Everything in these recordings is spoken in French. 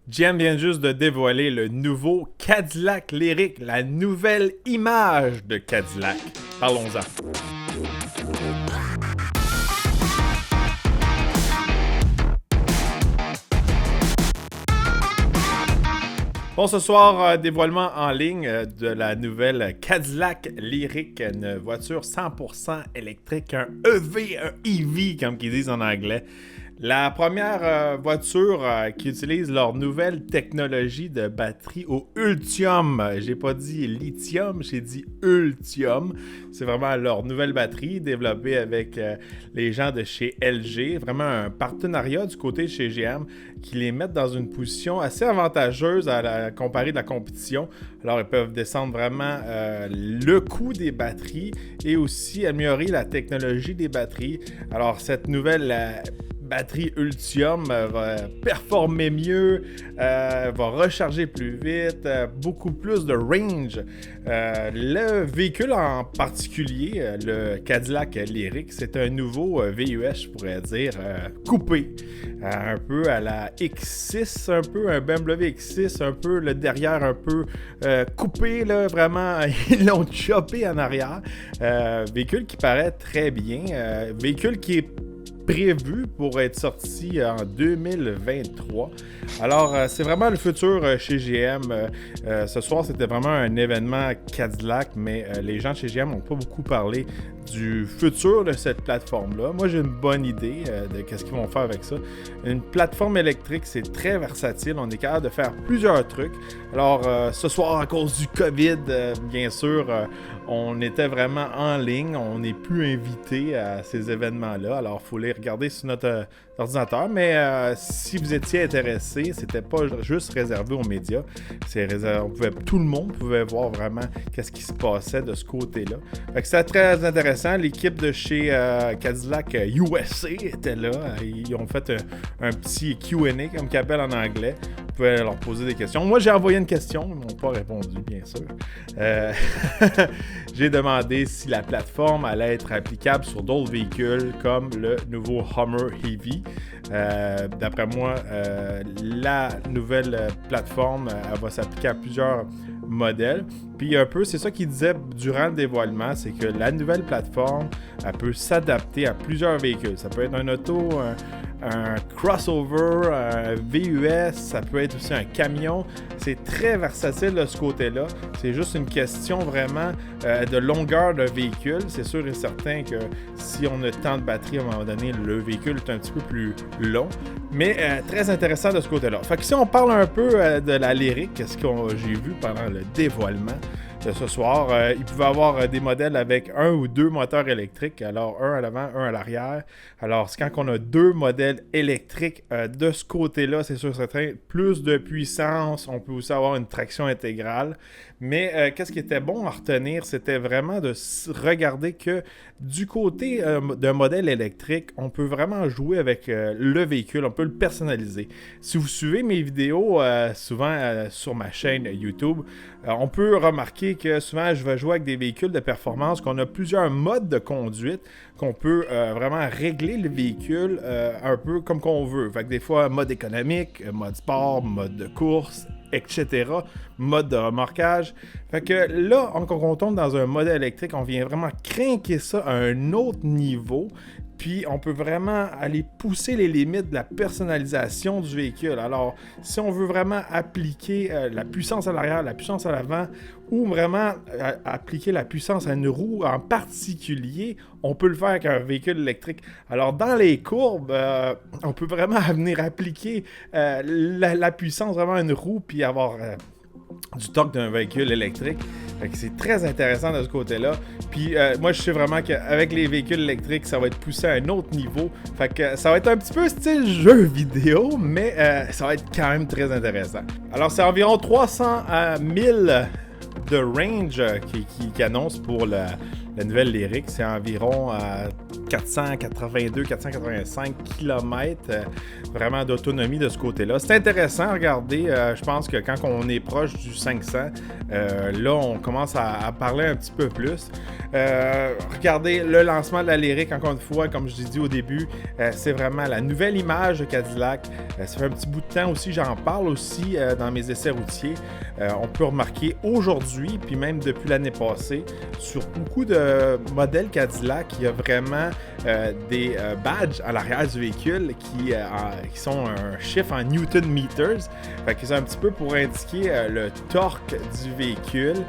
GM vient juste de dévoiler le nouveau Cadillac Lyriq, la nouvelle image de Cadillac. Parlons-en. Bon, ce soir, dévoilement en ligne de la nouvelle Cadillac Lyriq, une voiture 100% électrique, un EV, un EV, comme ils disent en anglais. La première voiture qui utilise leur nouvelle technologie de batterie au Ultium. J'ai pas dit lithium, j'ai dit Ultium. C'est vraiment leur nouvelle batterie développée avec les gens de chez LG. Vraiment un partenariat du côté de chez GM qui les met dans une position assez avantageuse comparée de la compétition. Alors, ils peuvent descendre vraiment le coût des batteries et aussi améliorer la technologie des batteries. Alors, cette nouvelle batterie Ultium va performer mieux, va recharger plus vite, beaucoup plus de range. Le véhicule en particulier, le Cadillac Lyriq, c'est un nouveau VUS, je pourrais dire, coupé. Un peu à la X6, un peu un BMW X6, un peu le derrière un peu coupé, là, vraiment, ils l'ont chopé en arrière. Véhicule qui paraît très bien, véhicule qui est prévu pour être sorti en 2023. Alors, c'est vraiment le futur chez GM. Ce soir, c'était vraiment un événement Cadillac, mais les gens chez GM n'ont pas beaucoup parlé du futur de cette plateforme-là. Moi, j'ai une bonne idée de qu'est-ce qu'ils vont faire avec ça. Une plateforme électrique, c'est très versatile. On est capable de faire plusieurs trucs. Alors, ce soir, à cause du COVID, bien sûr, on était vraiment en ligne. On n'est plus invité à ces événements-là. Alors, il faut les regarder sur notre ordinateur. Mais si vous étiez intéressé, c'était pas juste réservé aux médias. Tout le monde pouvait voir vraiment qu'est-ce qui se passait de ce côté-là. Fait que c'était très intéressant. L'équipe de chez Cadillac USA était là. Ils ont fait un petit Q&A, comme qu'ils appellent en anglais. Vous pouvez leur poser des questions. Moi, j'ai envoyé une question. Ils m'ont pas répondu, bien sûr. J'ai demandé si la plateforme allait être applicable sur d'autres véhicules comme le nouveau Hummer Heavy. D'après moi, la nouvelle plateforme elle va s'appliquer à plusieurs modèles. Puis un peu, c'est ça qu'il disait durant le dévoilement, c'est que la nouvelle plateforme, elle peut s'adapter à plusieurs véhicules. Ça peut être un auto, un crossover, un VUS, ça peut être aussi un camion. C'est très versatile de ce côté-là. C'est juste une question vraiment de longueur de véhicule. C'est sûr et certain que si on a tant de batterie, à un moment donné, le véhicule est un petit peu plus long. Mais très intéressant de ce côté-là. Fait que si on parle un peu de la Lyriq, qu'est-ce que j'ai vu pendant le dévoilement de ce soir, il pouvait avoir des modèles avec un ou deux moteurs électriques, alors un à l'avant, un à l'arrière. Alors, c'est quand on a deux modèles électriques de ce côté-là, c'est sûr certain, plus de puissance, on peut aussi avoir une traction intégrale. Mais qu'est-ce qui était bon à retenir, c'était vraiment de regarder que du côté d'un modèle électrique, on peut vraiment jouer avec le véhicule, on peut le personnaliser. Si vous suivez mes vidéos souvent sur ma chaîne YouTube, on peut remarquer que souvent je vais jouer avec des véhicules de performance, qu'on a plusieurs modes de conduite, qu'on peut vraiment régler le véhicule un peu comme qu'on veut. Fait que des fois, mode économique, mode sport, mode de course, etc. Mode de remorquage. Fait que là, quand on tombe dans un modèle électrique, on vient vraiment crinquer ça à un autre niveau. Puis, on peut vraiment aller pousser les limites de la personnalisation du véhicule. Alors, si on veut vraiment appliquer la puissance à l'arrière, la puissance à l'avant, ou vraiment appliquer la puissance à une roue en particulier, on peut le faire avec un véhicule électrique. Alors, dans les courbes, on peut vraiment venir appliquer la puissance vraiment à une roue, puis avoir du torque d'un véhicule électrique. Fait que c'est très intéressant de ce côté-là. Puis moi, je sais vraiment qu'avec les véhicules électriques, ça va être poussé à un autre niveau. Fait que ça va être un petit peu style jeu vidéo, mais ça va être quand même très intéressant. Alors, c'est environ 300 à 1000 de range qui annonce pour la nouvelle Lyriq. C'est environ 482-485 km vraiment d'autonomie de ce côté-là. C'est intéressant à regarder. Je pense que quand on est proche du 500, là, on commence à parler un petit peu plus. Regardez le lancement de la Lyriq, encore une fois, comme je l'ai dit au début, c'est vraiment la nouvelle image de Cadillac. Ça fait un petit bout de temps aussi, j'en parle aussi dans mes essais routiers. On peut remarquer aujourd'hui, puis même depuis l'année passée, sur beaucoup de modèles Cadillac, il y a vraiment des badges à l'arrière du véhicule qui sont un chiffre en Newton meters. Fait que c'est un petit peu pour indiquer le torque du véhicule.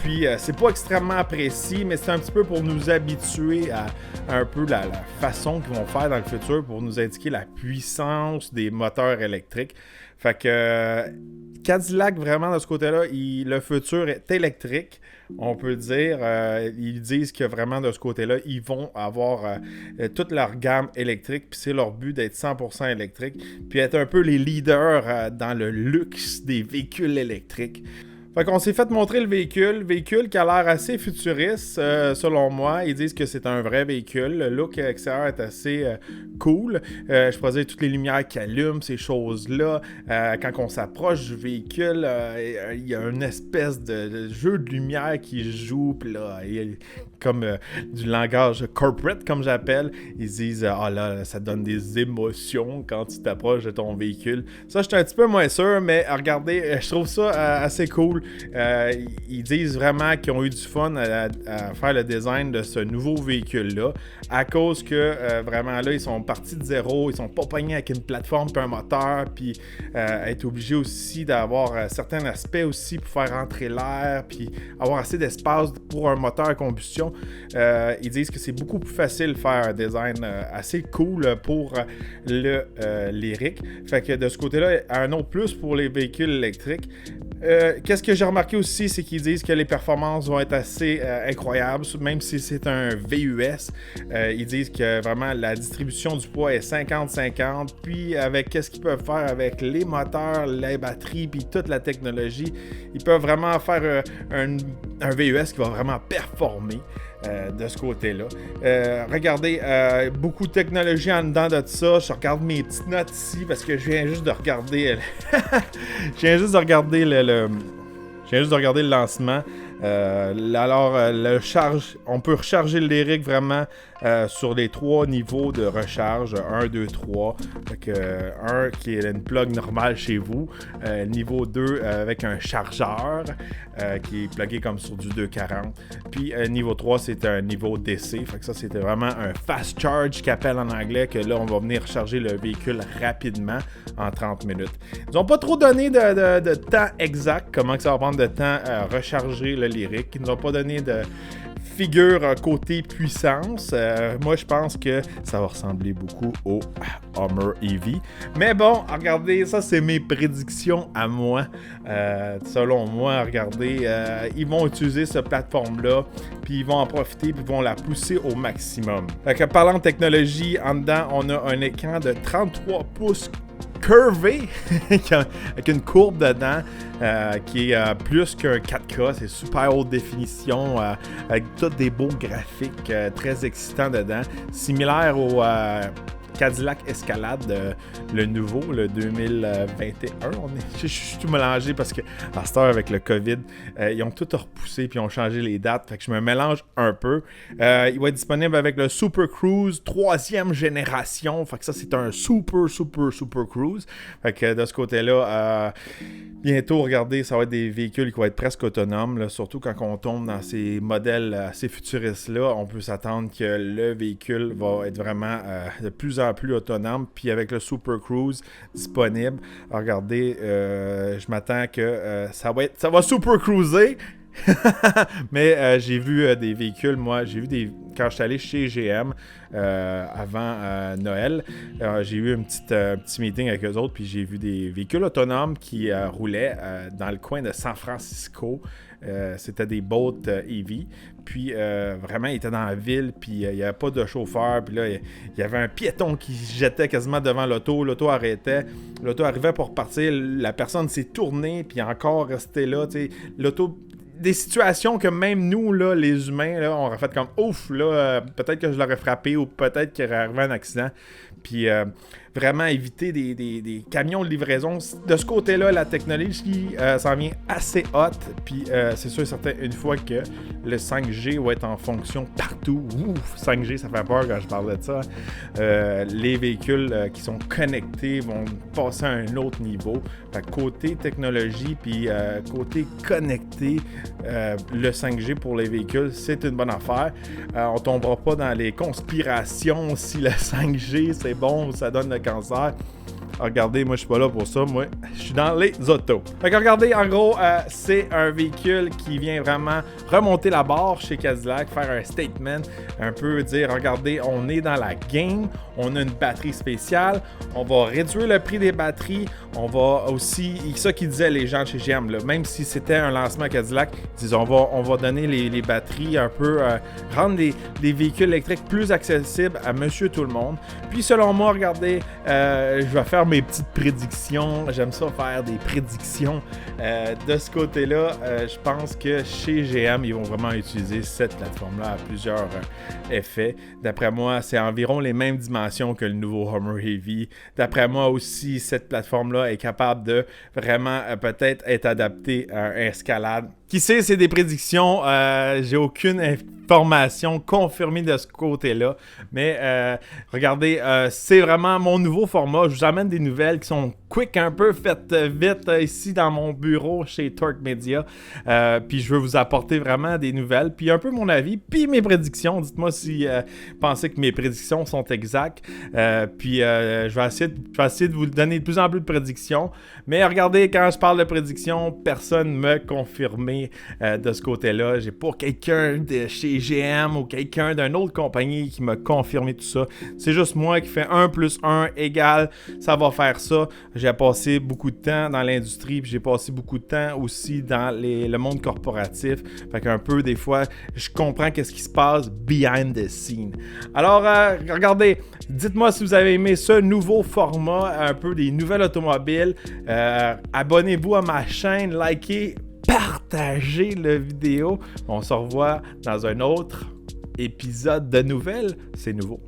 Puis c'est pas extrêmement précis, mais c'est un petit peu pour nous habituer à un peu la façon qu'ils vont faire dans le futur pour nous indiquer la puissance des moteurs électriques. Fait que Cadillac, vraiment, de ce côté-là, le futur est électrique, on peut dire. Ils disent que vraiment, de ce côté-là, ils vont avoir toute leur gamme électrique, puis c'est leur but d'être 100% électrique, puis être un peu les leaders dans le luxe des véhicules électriques. Fait qu'on s'est fait montrer le véhicule qui a l'air assez futuriste, selon moi. Ils disent que c'est un vrai véhicule. Le look extérieur est assez cool. Je pourrais dire toutes les lumières qui allument, ces choses-là. Quand on s'approche du véhicule, il y a une espèce de jeu de lumière qui joue. Puis là, comme du langage corporate, comme j'appelle. Ils disent « Ah là, ça donne des émotions quand tu t'approches de ton véhicule. » Ça, je suis un petit peu moins sûr, mais regardez, je trouve ça assez cool. Ils disent vraiment qu'ils ont eu du fun à faire le design de ce nouveau véhicule-là, à cause que vraiment là, ils sont partis de zéro, ils sont pas pognés avec une plateforme puis un moteur, puis être obligés aussi d'avoir certains aspects aussi pour faire rentrer l'air, puis avoir assez d'espace pour un moteur à combustion. Ils disent que c'est beaucoup plus facile de faire un design assez cool pour le Lyriq. Fait que de ce côté-là, un autre plus pour les véhicules électriques. Qu'est-ce que j'ai remarqué aussi, c'est qu'ils disent que les performances vont être assez incroyables, même si c'est un VUS. Ils disent que vraiment la distribution du poids est 50-50, puis avec qu'est-ce qu'ils peuvent faire avec les moteurs, les batteries, puis toute la technologie, ils peuvent vraiment faire un VUS qui va vraiment performer. De ce côté-là. Regardez, beaucoup de technologie en dedans de ça. Je regarde mes petites notes ici parce que je viens juste de regarder le lancement. On peut recharger le Lyriq vraiment sur les 3 niveaux de recharge, 1, 2, 3. Fait un qui est une plug normale chez vous, niveau 2 avec un chargeur qui est plugué comme sur du 240. Puis niveau 3, c'est un niveau DC. Fait que ça, c'était vraiment un fast charge qu'ils appellent en anglais, que là, on va venir recharger le véhicule rapidement en 30 minutes. Ils n'ont pas trop donné de temps exact, comment que ça va prendre de temps à recharger le Lyriq. Ils nous ont pas donné de figure côté puissance. Moi, je pense que ça va ressembler beaucoup au Hummer EV. Mais bon, regardez, ça, c'est mes prédictions à moi. Selon moi, regardez, ils vont utiliser cette plateforme-là, puis ils vont en profiter, puis ils vont la pousser au maximum. Fait que, parlant de technologie, en dedans, on a un écran de 33 pouces curvé, avec une courbe dedans qui est plus qu'un 4K, c'est super haute définition, avec tous des beaux graphiques très excitants dedans, similaire au Cadillac Escalade, le nouveau, le 2021. Je suis tout mélangé parce que à cette heure, avec le COVID, ils ont tout repoussé puis ils ont changé les dates. Fait que je me mélange un peu. Il va être disponible avec le Super Cruise 3e génération. Fait que ça, c'est un super Cruise. Fait que de ce côté-là, bientôt, regardez, ça va être des véhicules qui vont être presque autonomes. Là, surtout quand on tombe dans ces modèles assez futuristes-là, on peut s'attendre que le véhicule va être vraiment de plus en plus autonome. Puis avec le Super Cruise disponible, regardez, je m'attends que ça va super cruiser. Mais j'ai vu des véhicules, moi, quand je suis allé chez GM avant Noël, j'ai eu un petit meeting avec eux autres, puis j'ai vu des véhicules autonomes qui roulaient dans le coin de San Francisco. C'était des Bolt EV. Puis vraiment, il était dans la ville, puis il n'y avait pas de chauffeur. Puis là, il y avait un piéton qui se jetait quasiment devant l'auto. L'auto arrêtait. L'auto arrivait pour partir. La personne s'est tournée, puis encore resté là. T'sais. L'auto, des situations que même nous, là, les humains, là, on aurait fait comme ouf, là, peut-être que je l'aurais frappé ou peut-être qu'il aurait arrivé un accident. Puis vraiment éviter des camions de livraison. De ce côté-là, la technologie s'en vient assez haute. Puis c'est sûr et certain, une fois que le 5G va être en fonction partout, 5G, ça fait peur quand je parle de ça. Les véhicules qui sont connectés vont passer à un autre niveau. Fait que côté technologie, puis côté connecté, le 5G pour les véhicules, c'est une bonne affaire. On tombera pas dans les conspirations si le 5G c'est bon, ça donne le cancer. Regardez, moi je suis pas là pour ça, moi je suis dans les autos. Fait que regardez, en gros, c'est un véhicule qui vient vraiment remonter la barre chez Cadillac, faire un statement, un peu dire, regardez, on est dans la game, on a une batterie spéciale, on va réduire le prix des batteries, on va aussi, ça qu'ils disaient les gens chez GM, là, même si c'était un lancement Cadillac, ils disent on va donner les batteries un peu, rendre les véhicules électriques plus accessibles à monsieur tout le monde. Puis selon moi, regardez, je vais faire mes petites prédictions. J'aime ça faire des prédictions. De ce côté-là, je pense que chez GM, ils vont vraiment utiliser cette plateforme-là à plusieurs effets. D'après moi, c'est environ les mêmes dimensions que le nouveau Hummer Heavy. D'après moi aussi, cette plateforme-là est capable de vraiment peut-être être adaptée à un escalade. Qui sait, c'est des prédictions. J'ai aucune information confirmée de ce côté-là. Mais regardez, c'est vraiment mon nouveau format. Je vous amène des nouvelles qui sont quick un peu, faites vite ici dans mon bureau chez Torque Media. Puis je veux vous apporter vraiment des nouvelles, puis un peu mon avis, puis mes prédictions. Dites-moi si vous pensez que mes prédictions sont exactes. Puis je vais essayer de vous donner de plus en plus de prédictions. Mais regardez, quand je parle de prédictions, personne ne m'a confirmé de ce côté-là. J'ai pas quelqu'un de chez GM ou quelqu'un d'une autre compagnie qui m'a confirmé tout ça. C'est juste moi qui fais 1 + 1 égale, ça va faire ça. J'ai passé beaucoup de temps dans l'industrie, puis j'ai passé beaucoup de temps aussi dans le monde corporatif. Fait qu'un peu, des fois, je comprends qu'est-ce qui se passe behind the scene. Alors, regardez, dites-moi si vous avez aimé ce nouveau format, un peu des nouvelles automobiles. Abonnez-vous à ma chaîne, likez, partagez la vidéo. On se revoit dans un autre épisode de nouvelles. C'est nouveau.